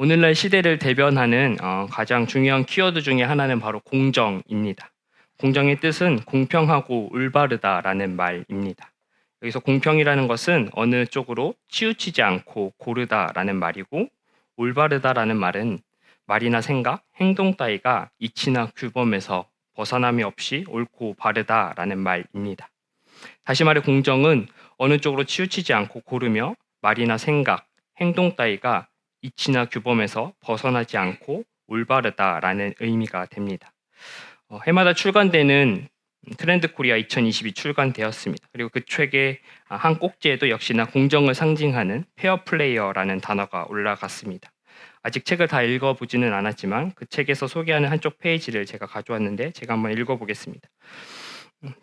오늘날 시대를 대변하는 가장 중요한 키워드 중에 하나는 바로 공정입니다. 공정의 뜻은 공평하고 올바르다라는 말입니다. 여기서 공평이라는 것은 어느 쪽으로 치우치지 않고 고르다라는 말이고, 올바르다라는 말은 말이나 생각, 행동 따위가 이치나 규범에서 벗어남이 없이 옳고 바르다라는 말입니다. 다시 말해 공정은 어느 쪽으로 치우치지 않고 고르며 말이나 생각, 행동 따위가 이치나 규범에서 벗어나지 않고 올바르다라는 의미가 됩니다. 해마다 출간되는 트렌드 코리아 2022 출간되었습니다. 그리고 그 책의 한 꼭지에도 역시나 공정을 상징하는 페어 플레이어라는 단어가 올라갔습니다. 아직 책을 다 읽어보지는 않았지만 그 책에서 소개하는 한쪽 페이지를 제가 가져왔는데 제가 한번 읽어보겠습니다.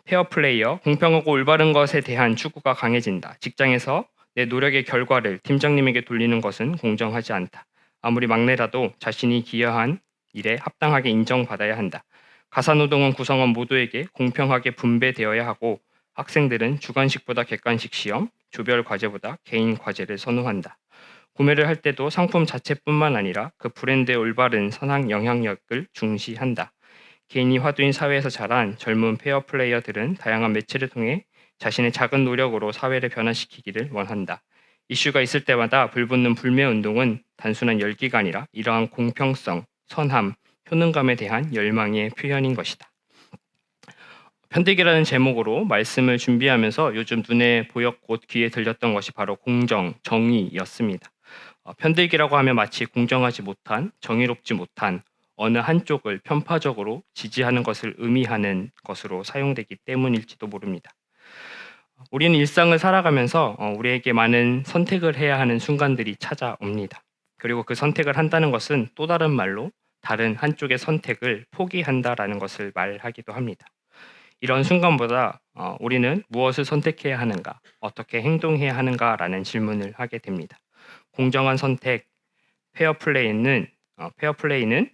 페어 플레이어, 공평하고 올바른 것에 대한 추구가 강해진다. 직장에서 내 노력의 결과를 팀장님에게 돌리는 것은 공정하지 않다. 아무리 막내라도 자신이 기여한 일에 합당하게 인정받아야 한다. 가사노동은 구성원 모두에게 공평하게 분배되어야 하고 학생들은 주관식보다 객관식 시험, 조별 과제보다 개인 과제를 선호한다. 구매를 할 때도 상품 자체뿐만 아니라 그 브랜드의 올바른 선한 영향력을 중시한다. 개인이 화두인 사회에서 자란 젊은 페어 플레이어들은 다양한 매체를 통해 자신의 작은 노력으로 사회를 변화시키기를 원한다. 이슈가 있을 때마다 불붙는 불매 운동은 단순한 열기가 아니라 이러한 공평성, 선함, 효능감에 대한 열망의 표현인 것이다. 편들기라는 제목으로 말씀을 준비하면서 요즘 눈에 보였고 귀에 들렸던 것이 바로 공정, 정의였습니다. 편들기라고 하면 마치 공정하지 못한, 정의롭지 못한 어느 한쪽을 편파적으로 지지하는 것을 의미하는 것으로 사용되기 때문일지도 모릅니다. 우리는 일상을 살아가면서 우리에게 많은 선택을 해야 하는 순간들이 찾아옵니다. 그리고 그 선택을 한다는 것은 또 다른 말로 다른 한쪽의 선택을 포기한다라는 것을 말하기도 합니다. 이런 순간보다 우리는 무엇을 선택해야 하는가, 어떻게 행동해야 하는가라는 질문을 하게 됩니다. 공정한 선택, 페어플레이는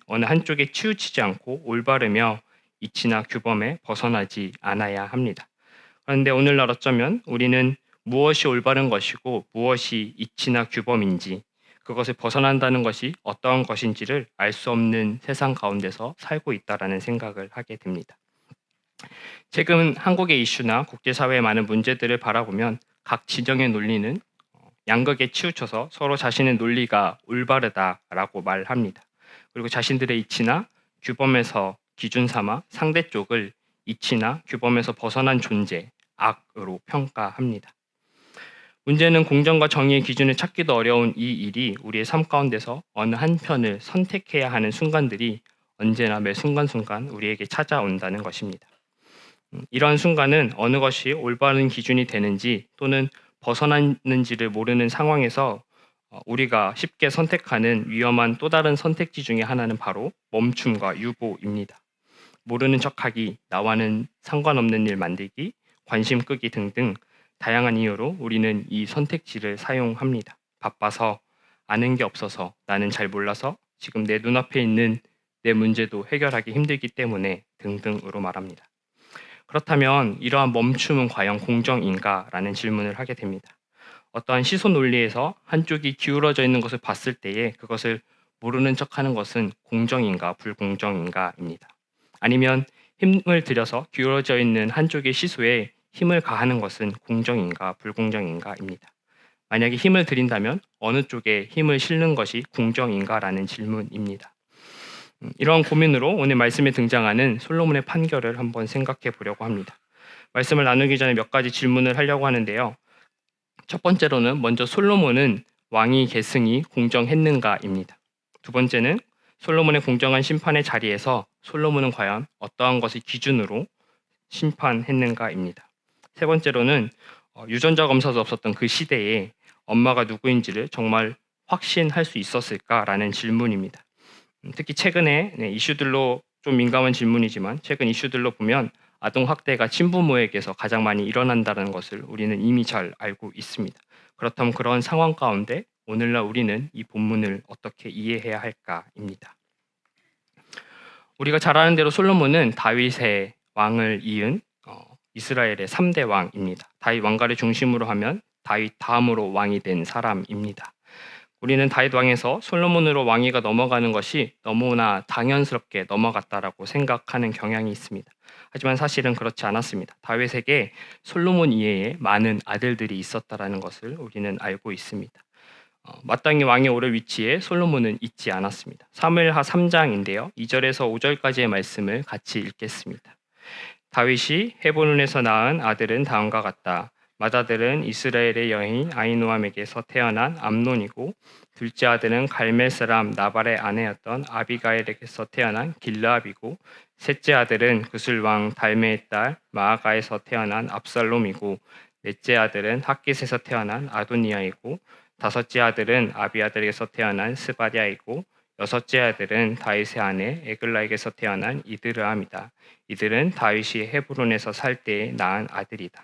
어느 한쪽에 치우치지 않고 올바르며 이치나 규범에 벗어나지 않아야 합니다. 그런데 오늘날 어쩌면 우리는 무엇이 올바른 것이고 무엇이 이치나 규범인지, 그것을 벗어난다는 것이 어떠한 것인지를 알 수 없는 세상 가운데서 살고 있다라는 생각을 하게 됩니다. 최근 한국의 이슈나 국제사회의 많은 문제들을 바라보면 각 진영의 논리는 양극에 치우쳐서 서로 자신의 논리가 올바르다라고 말합니다. 그리고 자신들의 이치나 규범에서 기준 삼아 상대 쪽을 이치나 규범에서 벗어난 존재, 악으로 평가합니다. 문제는 공정과 정의의 기준을 찾기도 어려운 이 일이 우리의 삶 가운데서 어느 한편을 선택해야 하는 순간들이 언제나 매 순간순간 우리에게 찾아온다는 것입니다. 이러한 순간은 어느 것이 올바른 기준이 되는지 또는 벗어났는지를 모르는 상황에서 우리가 쉽게 선택하는 위험한 또 다른 선택지 중에 하나는 바로 멈춤과 유보입니다. 모르는 척하기, 나와는 상관없는 일 만들기, 관심 끄기 등등 다양한 이유로 우리는 이 선택지를 사용합니다. 바빠서, 아는 게 없어서, 나는 잘 몰라서, 지금 내 눈앞에 있는 내 문제도 해결하기 힘들기 때문에 등등으로 말합니다. 그렇다면 이러한 멈춤은 과연 공정인가라는 질문을 하게 됩니다. 어떠한 시선 논리에서 한쪽이 기울어져 있는 것을 봤을 때에 그것을 모르는 척하는 것은 공정인가 불공정인가입니다. 아니면 힘을 들여서 기울어져 있는 한쪽의 시소에 힘을 가하는 것은 공정인가 불공정인가입니다. 만약에 힘을 들인다면 어느 쪽에 힘을 실는 것이 공정인가라는 질문입니다. 이러한 고민으로 오늘 말씀에 등장하는 솔로몬의 판결을 한번 생각해 보려고 합니다. 말씀을 나누기 전에 몇 가지 질문을 하려고 하는데요. 첫 번째로는 먼저 솔로몬은 왕위 계승이 공정했는가입니다. 두 번째는 솔로몬의 공정한 심판의 자리에서 솔로몬은 과연 어떠한 것을 기준으로 심판했는가입니다. 세 번째로는 유전자 검사도 없었던 그 시대에 엄마가 누구인지를 정말 확신할 수 있었을까라는 질문입니다. 특히 최근에 이슈들로 좀 민감한 질문이지만 최근 이슈들로 보면 아동학대가 친부모에게서 가장 많이 일어난다는 것을 우리는 이미 잘 알고 있습니다. 그렇다면 그런 상황 가운데 오늘날 우리는 이 본문을 어떻게 이해해야 할까입니다. 우리가 잘 아는 대로 솔로몬은 다윗의 왕을 이은 이스라엘의 3대 왕입니다. 다윗 왕가를 중심으로 하면 다윗 다음으로 왕이 된 사람입니다. 우리는 다윗 왕에서 솔로몬으로 왕위가 넘어가는 것이 너무나 당연스럽게 넘어갔다라고 생각하는 경향이 있습니다. 하지만 사실은 그렇지 않았습니다. 다윗에게 솔로몬 이외에 많은 아들들이 있었다라는 것을 우리는 알고 있습니다. 마땅히 왕에 오를 위치에 솔로몬은 있지 않았습니다. 사무엘하 3장인데요. 2절에서 5절까지의 말씀을 같이 읽겠습니다. 다윗이 헤브론에서 낳은 아들은 다음과 같다. 맏아들은 이스라엘의 여인 아히노암에게서 태어난 암논이고 둘째 아들은 갈멜 사람 나발의 아내였던 아비가일에게서 태어난 길르압이고 셋째 아들은 그술 왕 달메의 딸 마아가에서 태어난 압살롬이고 넷째 아들은 핫깃에서 태어난 아도니아이고 다섯째 아들은 아비아들에게서 태어난 스바랴이고 여섯째 아들은 다윗의 아내 에글라에게서 태어난 이드르암이다. 이들은 다윗이 헤브론에서 살 때에 낳은 아들이다.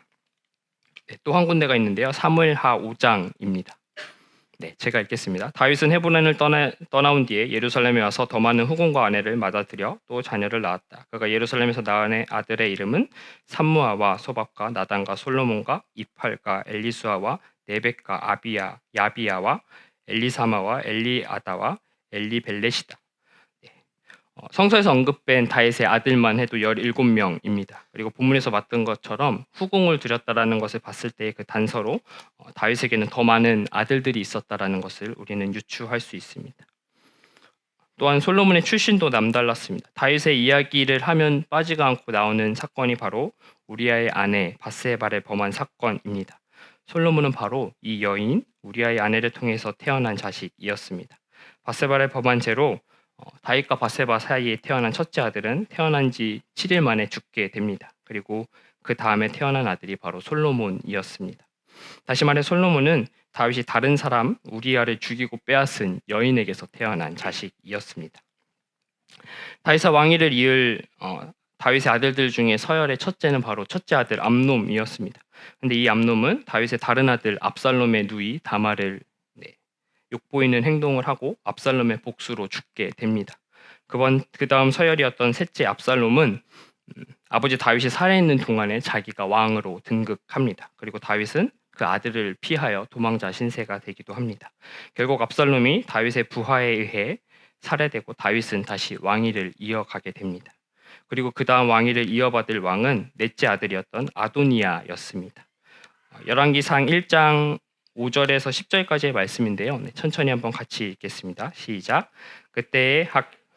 또 한 군데가 있는데요. 사무엘하 5장입니다. 제가 읽겠습니다. 다윗은 헤브론을 떠나온 뒤에 예루살렘에 와서 더 많은 후궁과 아내를 맞아들여 또 자녀를 낳았다. 그가 예루살렘에서 낳은 아들의 이름은 삼무아와 소밥과 나단과 솔로몬과 이팔과 엘리수아와 네벡과 아비야, 야비야와 엘리사마와 엘리아다와 엘리벨렛이다. 성서에서 언급된 다윗의 아들만 해도 17명입니다. 그리고 본문에서 봤던 것처럼 후궁을 들였다라는 것을 봤을 때 그 단서로 다윗에게는 더 많은 아들들이 있었다라는 것을 우리는 유추할 수 있습니다. 또한 솔로몬의 출신도 남달랐습니다. 다윗의 이야기를 하면 빠지가 않고 나오는 사건이 바로 우리아의 아내 바세바를 범한 사건입니다. 솔로몬은 바로 이 여인 우리아의 아내를 통해서 태어난 자식이었습니다. 바세바를 범한 죄로 다윗과 바세바 사이에 태어난 첫째 아들은 태어난 지 7일 만에 죽게 됩니다. 그리고 그 다음에 태어난 아들이 바로 솔로몬이었습니다. 다시 말해 솔로몬은 다윗이 다른 사람 우리아를 죽이고 빼앗은 여인에게서 태어난 자식이었습니다. 다윗의 왕위를 이을 다윗의 아들들 중에 서열의 첫째는 바로 첫째 아들 암놈이었습니다. 근데 이 암놈은 다윗의 다른 아들 압살롬의 누이 다말을 욕보이는 행동을 하고 압살롬의 복수로 죽게 됩니다. 그 다음 서열이었던 셋째 압살롬은 아버지 다윗이 살아있는 동안에 자기가 왕으로 등극합니다. 그리고 다윗은 그 아들을 피하여 도망자 신세가 되기도 합니다. 결국 압살롬이 다윗의 부하에 의해 살해되고 다윗은 다시 왕위를 이어가게 됩니다. 그리고 그 다음 왕위를 이어받을 왕은 넷째 아들이었던 아도니아였습니다. 열왕기상 1장 5절에서 10절까지의 말씀인데요. 천천히 한번 같이 읽겠습니다. 시작. 그때에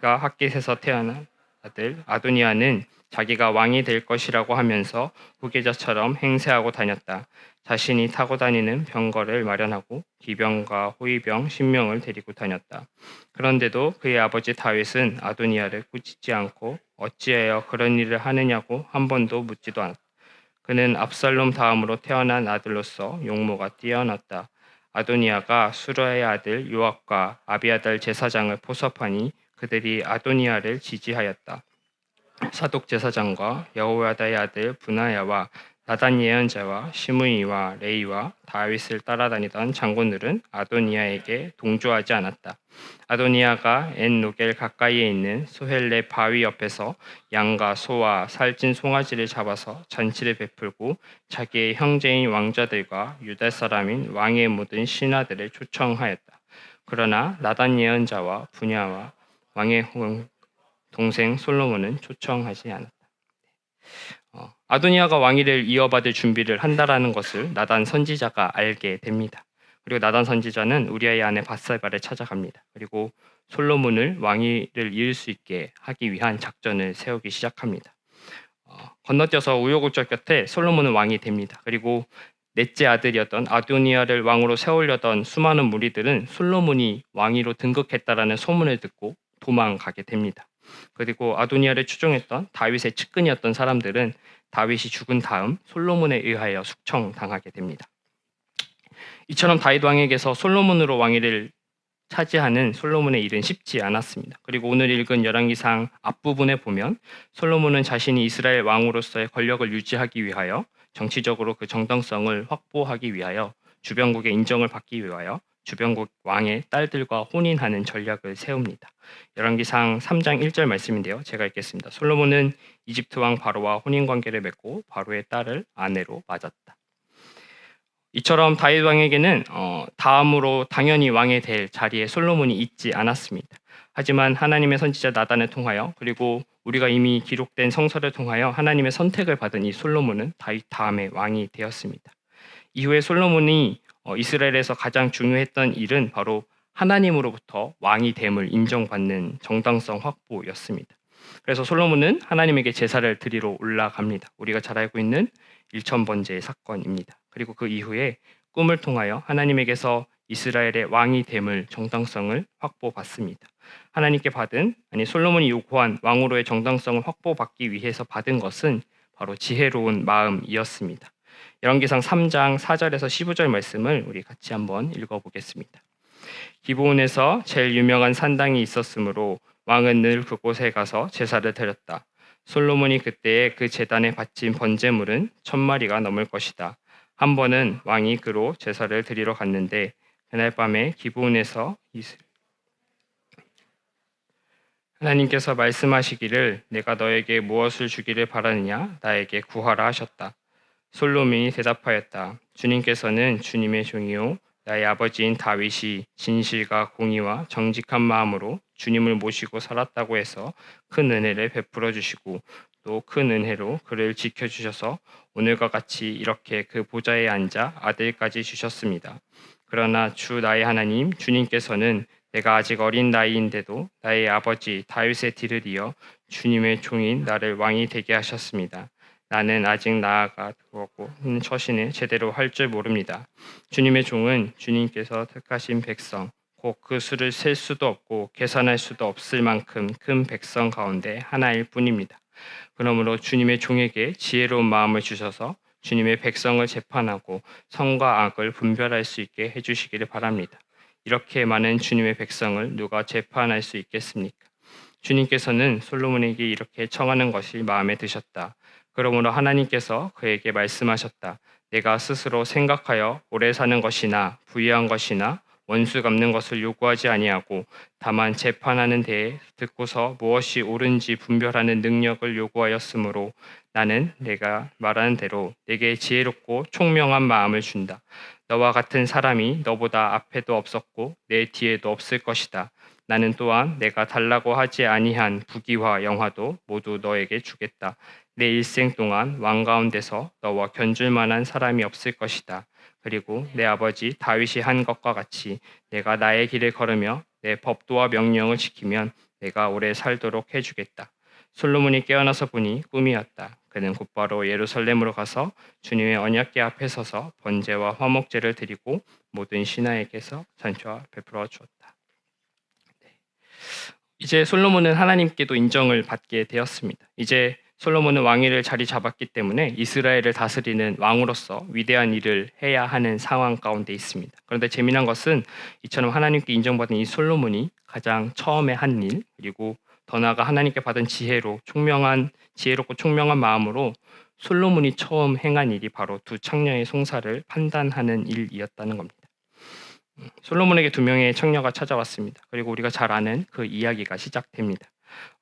핫깃에서 태어난 아들 아도니아는 자기가 왕이 될 것이라고 하면서 후계자처럼 행세하고 다녔다. 자신이 타고 다니는 병거를 마련하고 기병과 호위병 10명을 데리고 다녔다. 그런데도 그의 아버지 다윗은 아도니아를 꾸짖지 않고 어찌하여 그런 일을 하느냐고 한 번도 묻지도 않았다. 그는 압살롬 다음으로 태어난 아들로서 용모가 뛰어났다. 아도니아가 수라의 아들 요압과 아비아달 제사장을 포섭하니 그들이 아도니아를 지지하였다. 사독 제사장과 여호야다의 아들 브나야와 나단 예언자와 시므이와 레이와 다윗을 따라다니던 장군들은 아도니아에게 동조하지 않았다. 아도니아가 엔 로겔 가까이에 있는 소헬레 바위 옆에서 양과 소와 살찐 송아지를 잡아서 잔치를 베풀고 자기의 형제인 왕자들과 유다 사람인 왕의 모든 신하들을 초청하였다. 그러나 나단 예언자와 분야와 왕의 동생 솔로몬은 초청하지 않았다. 아도니아가 왕위를 이어받을 준비를 한다라는 것을 나단 선지자가 알게 됩니다. 그리고 나단 선지자는 우리아의 아내 바세바를 찾아갑니다. 그리고 솔로몬을 왕위를 이을 수 있게 하기 위한 작전을 세우기 시작합니다. 건너뛰어서 우여곡절 끝에 솔로몬은 왕이 됩니다. 그리고 넷째 아들이었던 아도니아를 왕으로 세우려던 수많은 무리들은 솔로몬이 왕위로 등극했다라는 소문을 듣고 도망가게 됩니다. 그리고 아도니아를 추종했던 다윗의 측근이었던 사람들은 다윗이 죽은 다음 솔로몬에 의하여 숙청당하게 됩니다. 이처럼 다윗 왕에게서 솔로몬으로 왕위를 차지하는 솔로몬의 일은 쉽지 않았습니다. 그리고 오늘 읽은 열왕기상 앞부분에 보면 솔로몬은 자신이 이스라엘 왕으로서의 권력을 유지하기 위하여 정치적으로 그 정당성을 확보하기 위하여 주변국의 인정을 받기 위하여 주변국 왕의 딸들과 혼인하는 전략을 세웁니다. 열왕기상 3장 1절 말씀인데요. 제가 읽겠습니다. 솔로몬은 이집트 왕 바로와 혼인 관계를 맺고 바로의 딸을 아내로 맞았다. 이처럼 다윗 왕에게는 다음으로 당연히 왕이 될 자리에 솔로몬이 있지 않았습니다. 하지만 하나님의 선지자 나단을 통하여 그리고 우리가 이미 기록된 성서를 통하여 하나님의 선택을 받은 이 솔로몬은 다윗 다음에 왕이 되었습니다. 이후에 솔로몬이 이스라엘에서 가장 중요했던 일은 바로 하나님으로부터 왕이 됨을 인정받는 정당성 확보였습니다. 그래서 솔로몬은 하나님에게 제사를 드리러 올라갑니다. 우리가 잘 알고 있는 일천번제의 사건입니다. 그리고 그 이후에 꿈을 통하여 하나님에게서 이스라엘의 왕이 됨을 정당성을 확보받습니다. 하나님께 받은 솔로몬이 요구한 왕으로의 정당성을 확보받기 위해서 받은 것은 바로 지혜로운 마음이었습니다. 열왕기상 3장 4절에서 15절 말씀을 우리 같이 한번 읽어보겠습니다. 기브온에서 제일 유명한 산당이 있었으므로 왕은 늘 그곳에 가서 제사를 드렸다. 솔로몬이 그때에 그 제단에 바친 번제물은 1000마리가 넘을 것이다. 한 번은 왕이 그로 제사를 드리러 갔는데 그날 밤에 기브온에서 하나님께서 말씀하시기를 내가 너에게 무엇을 주기를 바라느냐 나에게 구하라 하셨다. 솔로몬이 대답하였다. 주님께서는 주님의 종이요 나의 아버지인 다윗이 진실과 공의와 정직한 마음으로 주님을 모시고 살았다고 해서 큰 은혜를 베풀어 주시고 또 큰 은혜로 그를 지켜 주셔서 오늘과 같이 이렇게 그 보좌에 앉아 아들까지 주셨습니다. 그러나 주 나의 하나님 주님께서는 내가 아직 어린 나이인데도 나의 아버지 다윗의 뒤를 이어 주님의 종인 나를 왕이 되게 하셨습니다. 나는 아직 나아가 두었고 처신을 제대로 할 줄 모릅니다. 주님의 종은 주님께서 택하신 백성, 곧 그 수를 셀 수도 없고 계산할 수도 없을 만큼 큰 백성 가운데 하나일 뿐입니다. 그러므로 주님의 종에게 지혜로운 마음을 주셔서 주님의 백성을 재판하고 선과 악을 분별할 수 있게 해주시기를 바랍니다. 이렇게 많은 주님의 백성을 누가 재판할 수 있겠습니까? 주님께서는 솔로몬에게 이렇게 청하는 것이 마음에 드셨다. 그러므로 하나님께서 그에게 말씀하셨다. 내가 스스로 생각하여 오래 사는 것이나 부유한 것이나 원수 갚는 것을 요구하지 아니하고 다만 재판하는 데에 듣고서 무엇이 옳은지 분별하는 능력을 요구하였으므로 나는 내가 말하는 대로 내게 지혜롭고 총명한 마음을 준다. 너와 같은 사람이 너보다 앞에도 없었고 내 뒤에도 없을 것이다. 나는 또한 내가 달라고 하지 아니한 부귀와 영화도 모두 너에게 주겠다. 내 일생 동안 왕 가운데서 너와 견줄 만한 사람이 없을 것이다. 그리고 내 아버지 다윗이 한 것과 같이 내가 나의 길을 걸으며 내 법도와 명령을 지키면 내가 오래 살도록 해주겠다. 솔로몬이 깨어나서 보니 꿈이었다. 그는 곧바로 예루살렘으로 가서 주님의 언약궤 앞에 서서 번제와 화목제를 드리고 모든 신하에게서 잔치와 베풀어 주었다. 이제 솔로몬은 하나님께도 인정을 받게 되었습니다. 이제 솔로몬은 왕위를 자리 잡았기 때문에 이스라엘을 다스리는 왕으로서 위대한 일을 해야 하는 상황 가운데 있습니다. 그런데 재미난 것은 이처럼 하나님께 인정받은 이 솔로몬이 가장 처음에 한 일, 그리고 더 나아가 하나님께 받은 지혜롭고 총명한 마음으로 솔로몬이 처음 행한 일이 바로 두 창녀의 송사를 판단하는 일이었다는 겁니다. 솔로몬에게 두 명의 창녀가 찾아왔습니다. 그리고 우리가 잘 아는 그 이야기가 시작됩니다.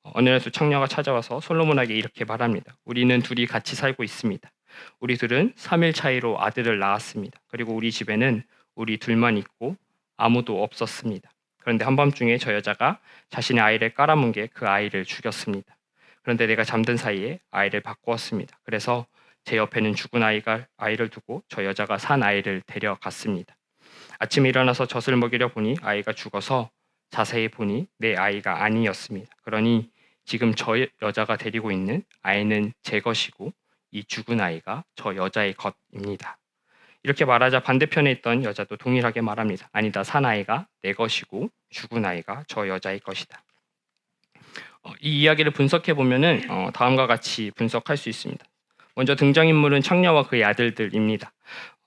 어느 날 두 창녀가 찾아와서 솔로몬에게 이렇게 말합니다. 우리는 둘이 같이 살고 있습니다. 우리 둘은 3일 차이로 아들을 낳았습니다. 그리고 우리 집에는 우리 둘만 있고 아무도 없었습니다. 그런데 한밤중에 저 여자가 자신의 아이를 깔아뭉개 그 아이를 죽였습니다. 그런데 내가 잠든 사이에 아이를 바꾸었습니다. 그래서 제 옆에는 죽은 아이를 두고 저 여자가 산 아이를 데려갔습니다. 아침에 일어나서 젖을 먹이려 보니 아이가 죽어서 자세히 보니 내 아이가 아니었습니다. 그러니 지금 저 여자가 데리고 있는 아이는 제 것이고 이 죽은 아이가 저 여자의 것입니다. 이렇게 말하자 반대편에 있던 여자도 동일하게 말합니다. 아니다, 산 아이가 내 것이고 죽은 아이가 저 여자의 것이다. 이 이야기를 분석해 보면은 다음과 같이 분석할 수 있습니다. 먼저 등장인물은 창녀와 그의 아들들입니다.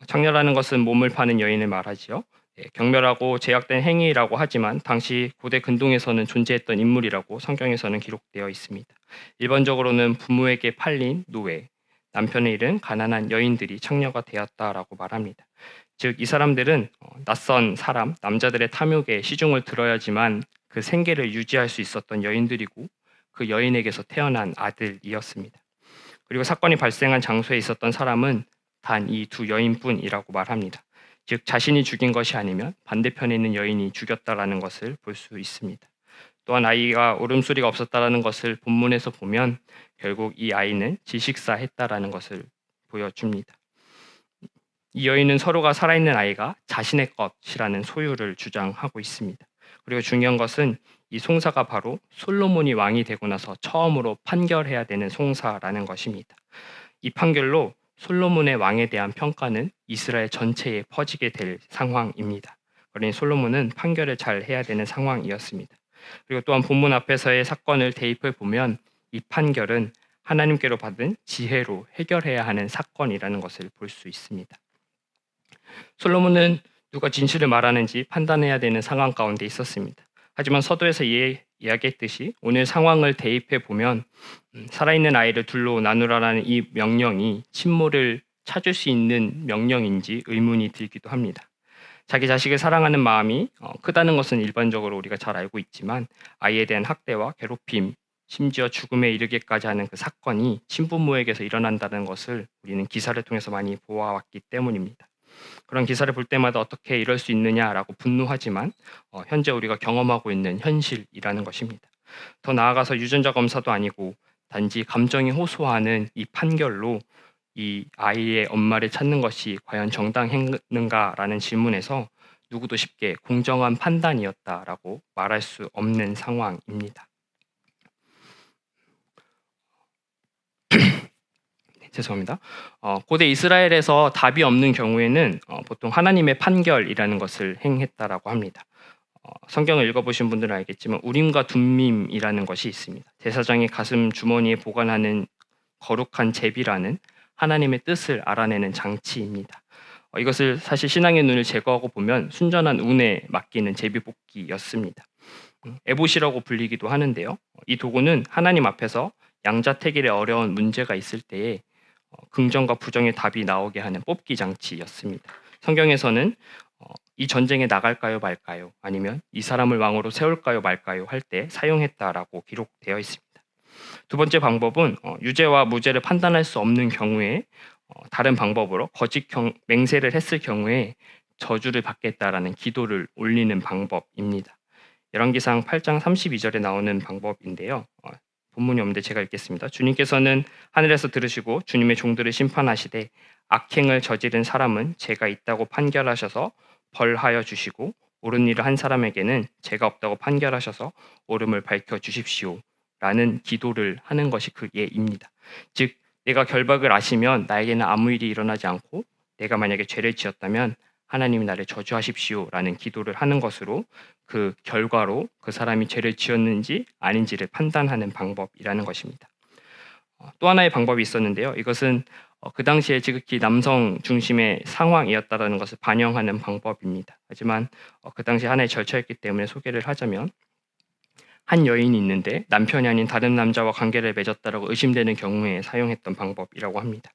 창녀라는 것은 몸을 파는 여인을 말하지요. 경멸하고 제약된 행위라고 하지만 당시 고대 근동에서는 존재했던 인물이라고 성경에서는 기록되어 있습니다. 일반적으로는 부모에게 팔린 노예, 남편을 잃은 가난한 여인들이 창녀가 되었다라고 말합니다. 즉 이 사람들은 낯선 사람, 남자들의 탐욕에 시중을 들어야지만 그 생계를 유지할 수 있었던 여인들이고 그 여인에게서 태어난 아들이었습니다. 그리고 사건이 발생한 장소에 있었던 사람은 단 이 두 여인뿐이라고 말합니다. 즉 자신이 죽인 것이 아니면 반대편에 있는 여인이 죽였다라는 것을 볼 수 있습니다. 또한 아이가 울음소리가 없었다라는 것을 본문에서 보면 결국 이 아이는 질식사했다라는 것을 보여줍니다. 이 여인은 서로가 살아있는 아이가 자신의 것이라는 소유를 주장하고 있습니다. 그리고 중요한 것은 이 송사가 바로 솔로몬이 왕이 되고 나서 처음으로 판결해야 되는 송사라는 것입니다. 이 판결로 솔로몬의 왕에 대한 평가는 이스라엘 전체에 퍼지게 될 상황입니다. 그러니 솔로몬은 판결을 잘 해야 되는 상황이었습니다. 그리고 또한 본문 앞에서의 사건을 대입해 보면 이 판결은 하나님께로 받은 지혜로 해결해야 하는 사건이라는 것을 볼 수 있습니다. 솔로몬은 누가 진실을 말하는지 판단해야 되는 상황 가운데 있었습니다. 하지만 서도에서 이야기했듯이 오늘 상황을 대입해 보면 살아있는 아이를 둘로 나누라라는 이 명령이 침몰을 찾을 수 있는 명령인지 의문이 들기도 합니다. 자기 자식을 사랑하는 마음이 크다는 것은 일반적으로 우리가 잘 알고 있지만 아이에 대한 학대와 괴롭힘, 심지어 죽음에 이르게까지 하는 그 사건이 친부모에게서 일어난다는 것을 우리는 기사를 통해서 많이 보아왔기 때문입니다. 그런 기사를 볼 때마다 어떻게 이럴 수 있느냐라고 분노하지만 현재 우리가 경험하고 있는 현실이라는 것입니다. 더 나아가서 유전자 검사도 아니고 단지 감정이 호소하는 이 판결로 이 아이의 엄마를 찾는 것이 과연 정당했는가라는 질문에서 누구도 쉽게 공정한 판단이었다라고 말할 수 없는 상황입니다. 죄송합니다. 고대 이스라엘에서 답이 없는 경우에는 보통 하나님의 판결이라는 것을 행했다라고 합니다. 성경을 읽어보신 분들은 알겠지만 우림과 둠밈이라는 것이 있습니다. 제사장이 가슴 주머니에 보관하는 거룩한 제비라는 하나님의 뜻을 알아내는 장치입니다. 이것을 사실 신앙의 눈을 제거하고 보면 순전한 운에 맡기는 제비뽑기였습니다. 에봇이라고 불리기도 하는데요. 이 도구는 하나님 앞에서 양자택일의 어려운 문제가 있을 때에 긍정과 부정의 답이 나오게 하는 뽑기 장치였습니다. 성경에서는 이 전쟁에 나갈까요 말까요? 아니면 이 사람을 왕으로 세울까요 말까요? 할 때 사용했다라고 기록되어 있습니다. 두 번째 방법은 유죄와 무죄를 판단할 수 없는 경우에 다른 방법으로 거짓 맹세를 했을 경우에 저주를 받겠다라는 기도를 올리는 방법입니다. 열왕기상 8장 32절에 나오는 방법인데요. 본문이 없는데 제가 읽겠습니다. 주님께서는 하늘에서 들으시고 주님의 종들을 심판하시되 악행을 저지른 사람은 죄가 있다고 판결하셔서 벌하여 주시고 옳은 일을 한 사람에게는 죄가 없다고 판결하셔서 옳음을 밝혀 주십시오 라는 기도를 하는 것이 그 예입니다. 즉 내가 결박을 아시면 나에게는 아무 일이 일어나지 않고 내가 만약에 죄를 지었다면 하나님이 나를 저주하십시오 라는 기도를 하는 것으로 그 결과로 그 사람이 죄를 지었는지 아닌지를 판단하는 방법이라는 것입니다. 또 하나의 방법이 있었는데요. 이것은 그 당시에 지극히 남성 중심의 상황이었다는 것을 반영하는 방법입니다. 하지만 그 당시 하나의 절차였기 때문에 소개를 하자면 한 여인이 있는데 남편이 아닌 다른 남자와 관계를 맺었다라고 의심되는 경우에 사용했던 방법이라고 합니다.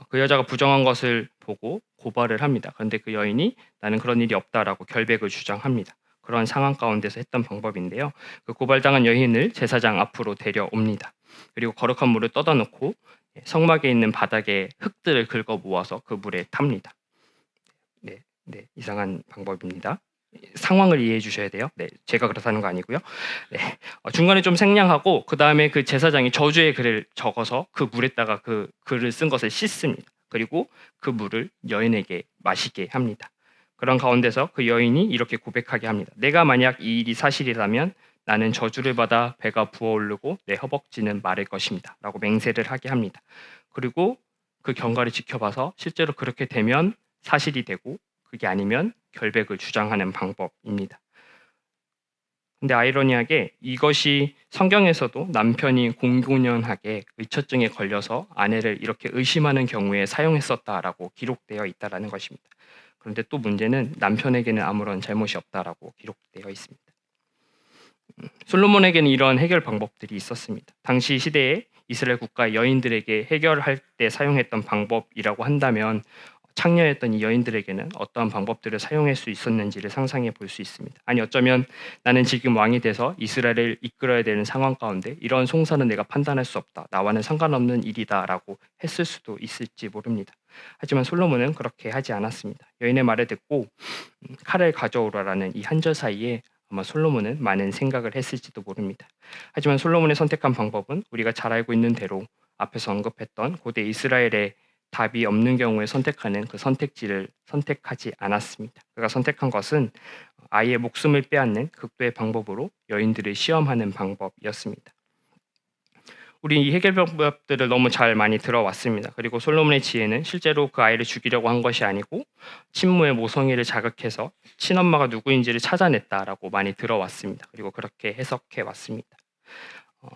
그 여자가 부정한 것을 보고 고발을 합니다. 그런데 그 여인이 나는 그런 일이 없다라고 결백을 주장합니다. 그런 상황 가운데서 했던 방법인데요. 그 고발당한 여인을 제사장 앞으로 데려옵니다. 그리고 거룩한 물을 떠다 놓고 성막에 있는 바닥에 흙들을 긁어 모아서 그 물에 탑니다. 네, 이상한 방법입니다. 상황을 이해해 주셔야 돼요. 네, 제가 그렇다는 거 아니고요. 네, 중간에 좀 생략하고 그 다음에 그 제사장이 저주의 글을 적어서 그 물에다가 그 글을 쓴 것을 씻습니다. 그리고 그 물을 여인에게 마시게 합니다. 그런 가운데서 그 여인이 이렇게 고백하게 합니다. 내가 만약 이 일이 사실이라면 나는 저주를 받아 배가 부어오르고 내 허벅지는 마를 것입니다. 라고 맹세를 하게 합니다. 그리고 그 경과를 지켜봐서 실제로 그렇게 되면 사실이 되고 그게 아니면 결백을 주장하는 방법입니다. 근데 아이러니하게 이것이 성경에서도 남편이 공공연하게 의처증에 걸려서 아내를 이렇게 의심하는 경우에 사용했었다라고 기록되어 있다라는 것입니다. 그런데 또 문제는 남편에게는 아무런 잘못이 없다라고 기록되어 있습니다. 솔로몬에게는 이런 해결 방법들이 있었습니다. 당시 시대에 이스라엘 국가 여인들에게 해결할 때 사용했던 방법이라고 한다면 창녀였던 이 여인들에게는 어떠한 방법들을 사용할 수 있었는지를 상상해 볼 수 있습니다. 아니 어쩌면 나는 지금 왕이 돼서 이스라엘을 이끌어야 되는 상황 가운데 이런 송사는 내가 판단할 수 없다. 나와는 상관없는 일이다라고 했을 수도 있을지 모릅니다. 하지만 솔로몬은 그렇게 하지 않았습니다. 여인의 말을 듣고 칼을 가져오라라는 이 한 절 사이에 아마 솔로몬은 많은 생각을 했을지도 모릅니다. 하지만 솔로몬의 선택한 방법은 우리가 잘 알고 있는 대로 앞에서 언급했던 고대 이스라엘의 답이 없는 경우에 선택하는 그 선택지를 선택하지 않았습니다. 그가 선택한 것은 아이의 목숨을 빼앗는 극도의 방법으로 여인들을 시험하는 방법이었습니다. 우리 이 해결 방법들을 너무 잘 많이 들어왔습니다. 그리고 솔로몬의 지혜는 실제로 그 아이를 죽이려고 한 것이 아니고 친모의 모성애를 자극해서 친엄마가 누구인지를 찾아냈다라고 많이 들어왔습니다. 그리고 그렇게 해석해 왔습니다.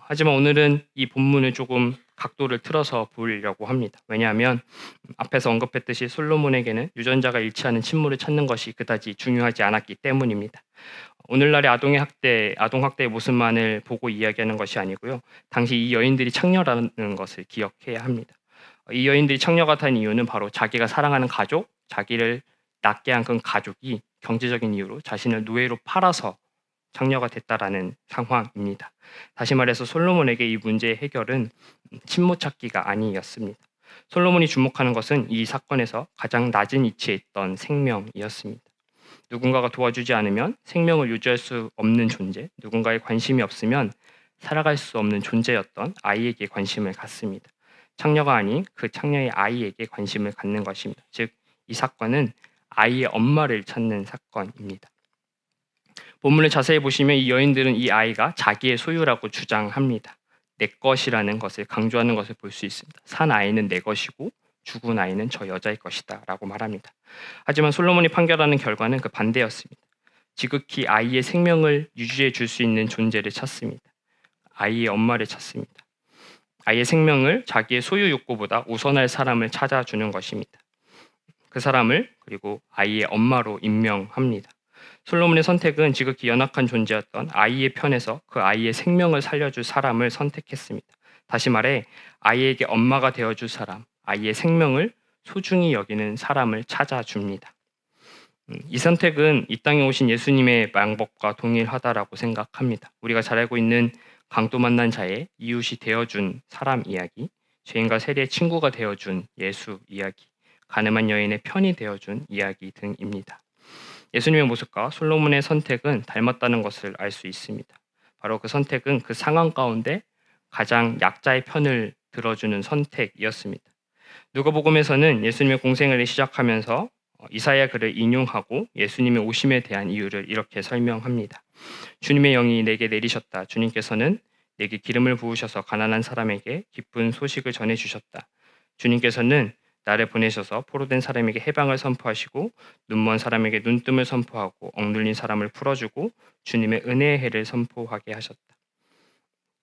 하지만 오늘은 이 본문을 조금 각도를 틀어서 보려고 합니다. 왜냐하면 앞에서 언급했듯이 솔로몬에게는 유전자가 일치하는 친모를 찾는 것이 그다지 중요하지 않았기 때문입니다. 오늘날의 아동 학대의 모습만을 보고 이야기하는 것이 아니고요. 당시 이 여인들이 창녀라는 것을 기억해야 합니다. 이 여인들이 창녀가 된 이유는 바로 자기가 사랑하는 가족, 자기를 낳게 한 그 가족이 경제적인 이유로 자신을 노예로 팔아서 창녀가 됐다라는 상황입니다. 다시 말해서 솔로몬에게 이 문제의 해결은 친모 찾기가 아니었습니다. 솔로몬이 주목하는 것은 이 사건에서 가장 낮은 위치에 있던 생명이었습니다. 누군가가 도와주지 않으면 생명을 유지할 수 없는 존재, 누군가의 관심이 없으면 살아갈 수 없는 존재였던 아이에게 관심을 갖습니다. 창녀가 아닌 그 창녀의 아이에게 관심을 갖는 것입니다. 즉, 이 사건은 아이의 엄마를 찾는 사건입니다. 본문을 자세히 보시면 이 여인들은 이 아이가 자기의 소유라고 주장합니다. 내 것이라는 것을 강조하는 것을 볼 수 있습니다. 산 아이는 내 것이고 죽은 아이는 저 여자의 것이다 라고 말합니다. 하지만 솔로몬이 판결하는 결과는 그 반대였습니다. 지극히 아이의 생명을 유지해 줄 수 있는 존재를 찾습니다. 아이의 엄마를 찾습니다. 아이의 생명을 자기의 소유 욕구보다 우선할 사람을 찾아주는 것입니다. 그 사람을 그리고 아이의 엄마로 임명합니다. 솔로몬의 선택은 지극히 연약한 존재였던 아이의 편에서 그 아이의 생명을 살려줄 사람을 선택했습니다. 다시 말해 아이에게 엄마가 되어줄 사람, 아이의 생명을 소중히 여기는 사람을 찾아줍니다. 이 선택은 이 땅에 오신 예수님의 방법과 동일하다라고 생각합니다. 우리가 잘 알고 있는 강도 만난 자의 이웃이 되어준 사람 이야기, 죄인과 세리의 친구가 되어준 예수 이야기, 가늠한 여인의 편이 되어준 이야기 등입니다. 예수님의 모습과 솔로몬의 선택은 닮았다는 것을 알 수 있습니다. 바로 그 선택은 그 상황 가운데 가장 약자의 편을 들어주는 선택이었습니다. 누가복음에서는 예수님의 공생을 시작하면서 이사야 글을 인용하고 예수님의 오심에 대한 이유를 이렇게 설명합니다. 주님의 영이 내게 내리셨다. 주님께서는 내게 기름을 부으셔서 가난한 사람에게 기쁜 소식을 전해 주셨다. 주님께서는 나를 보내셔서 포로된 사람에게 해방을 선포하시고 눈먼 사람에게 눈뜸을 선포하고 억눌린 사람을 풀어주고 주님의 은혜의 해를 선포하게 하셨다.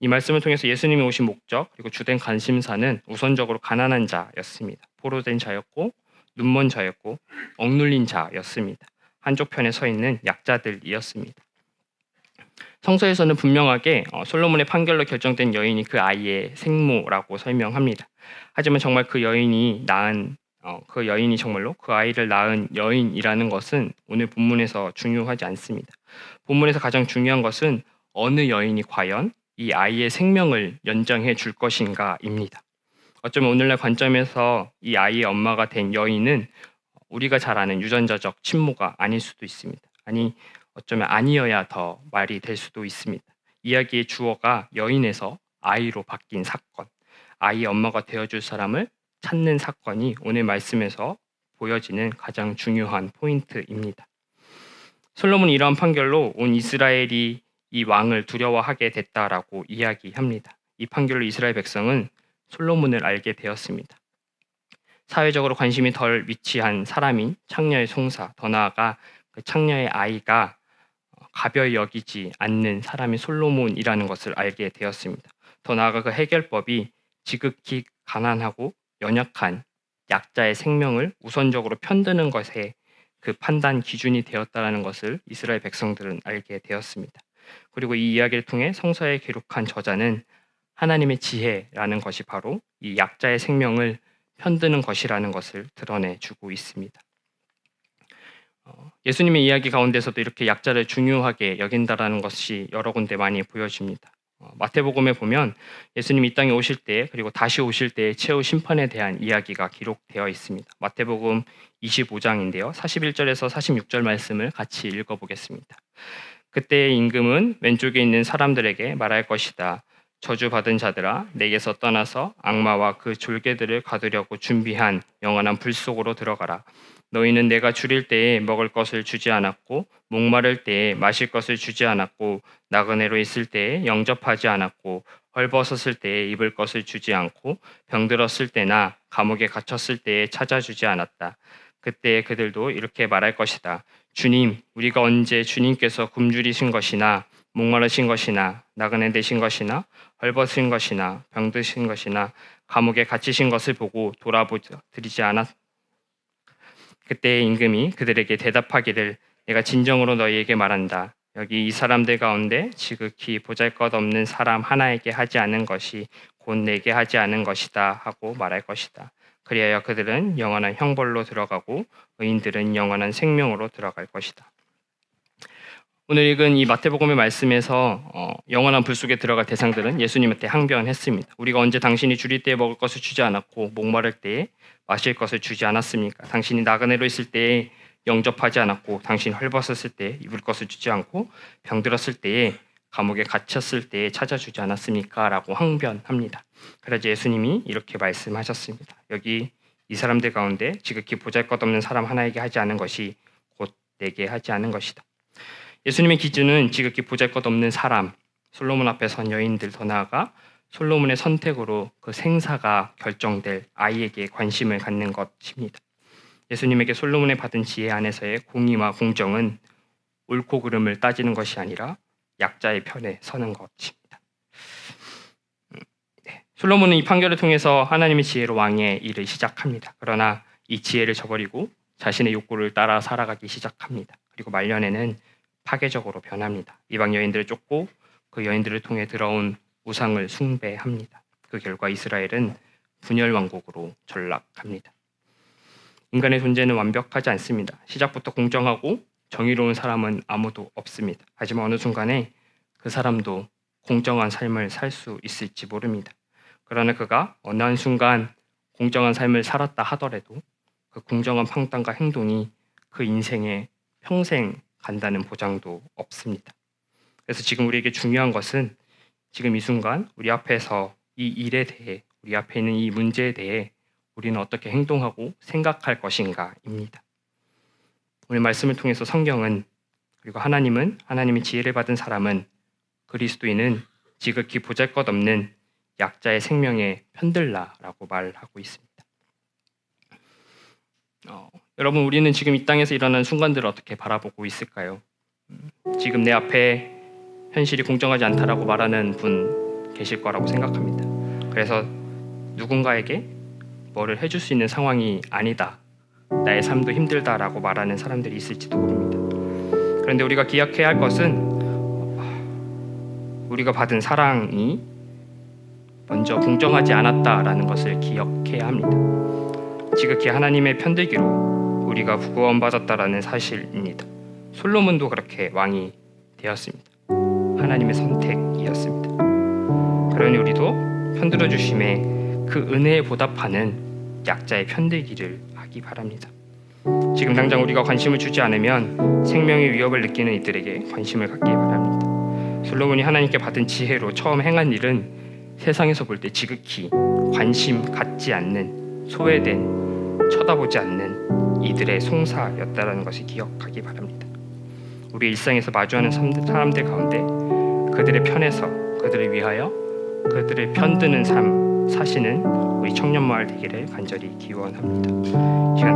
이 말씀을 통해서 예수님이 오신 목적 그리고 주된 관심사는 우선적으로 가난한 자였습니다. 포로된 자였고 눈먼 자였고 억눌린 자였습니다. 한쪽 편에 서 있는 약자들이었습니다. 성서에서는 분명하게 솔로몬의 판결로 결정된 여인이 그 아이의 생모라고 설명합니다. 하지만 정말 그 여인이 정말로 그 아이를 낳은 여인이라는 것은 오늘 본문에서 중요하지 않습니다. 본문에서 가장 중요한 것은 어느 여인이 과연 이 아이의 생명을 연장해 줄 것인가입니다. 어쩌면 오늘날 관점에서 이 아이의 엄마가 된 여인은 우리가 잘 아는 유전자적 친모가 아닐 수도 있습니다. 아니 어쩌면 아니어야 더 말이 될 수도 있습니다. 이야기의 주어가 여인에서 아이로 바뀐 사건, 아이의 엄마가 되어줄 사람을 찾는 사건이 오늘 말씀에서 보여지는 가장 중요한 포인트입니다. 솔로몬이 이러한 판결로 온 이스라엘이 이 왕을 두려워하게 됐다라고 이야기합니다. 이 판결로 이스라엘 백성은 솔로몬을 알게 되었습니다. 사회적으로 관심이 덜 위치한 사람인 창녀의 송사, 더 나아가 그 창녀의 아이가 가벼이 여기지 않는 사람이 솔로몬이라는 것을 알게 되었습니다. 더 나아가 그 해결법이 지극히 가난하고 연약한 약자의 생명을 우선적으로 편드는 것에 그 판단 기준이 되었다는 것을 이스라엘 백성들은 알게 되었습니다. 그리고 이 이야기를 통해 성서에 기록한 저자는 하나님의 지혜라는 것이 바로 이 약자의 생명을 편드는 것이라는 것을 드러내주고 있습니다. 예수님의 이야기 가운데서도 이렇게 약자를 중요하게 여긴다라는 것이 여러 군데 많이 보여집니다. 마태복음에 보면 예수님이 이 땅에 오실 때 그리고 다시 오실 때의 최후 심판에 대한 이야기가 기록되어 있습니다. 마태복음 25장인데요. 41절에서 46절 말씀을 같이 읽어보겠습니다. 그때의 임금은 왼쪽에 있는 사람들에게 말할 것이다. 저주받은 자들아, 내게서 떠나서 악마와 그 졸개들을 거두려고 준비한 영원한 불 속으로 들어가라. 너희는 내가 줄일 때에 먹을 것을 주지 않았고 목마를 때에 마실 것을 주지 않았고 나그네로 있을 때에 영접하지 않았고 헐벗었을 때에 입을 것을 주지 않고 병들었을 때나 감옥에 갇혔을 때에 찾아주지 않았다. 그때 그들도 이렇게 말할 것이다. 주님, 우리가 언제 주님께서 굶주리신 것이나 목마르신 것이나 나그네 되신 것이나 헐벗으신 것이나 병드신 것이나 감옥에 갇히신 것을 보고 돌아보드리지 않았. 그때의 임금이 그들에게 대답하기를 내가 진정으로 너희에게 말한다. 여기 이 사람들 가운데 지극히 보잘것없는 사람 하나에게 하지 않은 것이 곧 내게 하지 않은 것이다 하고 말할 것이다. 그리하여 그들은 영원한 형벌로 들어가고 의인들은 영원한 생명으로 들어갈 것이다. 오늘 읽은 이 마태복음의 말씀에서 영원한 불 속에 들어갈 대상들은 예수님한테 항변했습니다. 우리가 언제 당신이 줄일 때에 먹을 것을 주지 않았고 목마를 때에 마실 것을 주지 않았습니까? 당신이 나그네로 있을 때에 영접하지 않았고 당신이 헐벗었을 때에 입을 것을 주지 않고 병들었을 때에 감옥에 갇혔을 때에 찾아주지 않았습니까? 라고 항변합니다. 그래서 예수님이 이렇게 말씀하셨습니다. 여기 이 사람들 가운데 지극히 보잘것없는 사람 하나에게 하지 않은 것이 곧 내게 하지 않은 것이다. 예수님의 기준은 지극히 보잘것없는 사람, 솔로몬 앞에 선 여인들, 더 나아가 솔로몬의 선택으로 그 생사가 결정될 아이에게 관심을 갖는 것입니다. 예수님에게 솔로몬이 받은 지혜 안에서의 공의와 공정은 옳고 그름을 따지는 것이 아니라 약자의 편에 서는 것입니다. 솔로몬은 이 판결을 통해서 하나님의 지혜로 왕의 일을 시작합니다. 그러나 이 지혜를 저버리고 자신의 욕구를 따라 살아가기 시작합니다. 그리고 말년에는 파괴적으로 변합니다. 이방 여인들을 쫓고 그 여인들을 통해 들어온 우상을 숭배합니다. 그 결과 이스라엘은 분열 왕국으로 전락합니다. 인간의 존재는 완벽하지 않습니다. 시작부터 공정하고 정의로운 사람은 아무도 없습니다. 하지만 어느 순간에 그 사람도 공정한 삶을 살 수 있을지 모릅니다. 그러나 그가 어느 한 순간 공정한 삶을 살았다 하더라도 그 공정한 판단과 행동이 그 인생에 평생 간다는 보장도 없습니다. 그래서 지금 우리에게 중요한 것은 지금 이 순간 우리 앞에서 이 일에 대해, 우리 앞에 있는 이 문제에 대해 우리는 어떻게 행동하고 생각할 것인가입니다. 오늘 말씀을 통해서 성경은, 그리고 하나님은, 하나님의 지혜를 받은 사람은, 그리스도인은 지극히 보잘것없는 약자의 생명에 편들라라고 말하고 있습니다. 여러분, 우리는 지금 이 땅에서 일어나는 순간들을 어떻게 바라보고 있을까요? 지금 내 앞에 현실이 공정하지 않다라고 말하는 분 계실 거라고 생각합니다. 그래서 누군가에게 뭐를 해줄 수 있는 상황이 아니다, 나의 삶도 힘들다라고 말하는 사람들이 있을지도 모릅니다. 그런데 우리가 기억해야 할 것은 우리가 받은 사랑이 먼저 공정하지 않았다라는 것을 기억해야 합니다. 지극히 하나님의 편들기로 우리가 구원받았다라는 사실입니다. 솔로몬도 그렇게 왕이 되었습니다. 하나님의 선택이었습니다. 그러니 우리도 편들어 주심에 그 은혜에 보답하는 약자의 편들기를 하기 바랍니다. 지금 당장 우리가 관심을 주지 않으면 생명의 위협을 느끼는 이들에게 관심을 갖기 바랍니다. 솔로몬이 하나님께 받은 지혜로 처음 행한 일은 세상에서 볼 때 지극히 관심 갖지 않는, 소외된, 쳐다보지 않는 이들의 송사였다라는 것을 기억하기 바랍니다. 우리 일상에서 마주하는 사람들 가운데 그들의 편에서, 그들을 위하여 그들을 편드는 삶 사시는 우리 청년마을 되기를 간절히 기원합니다. 시간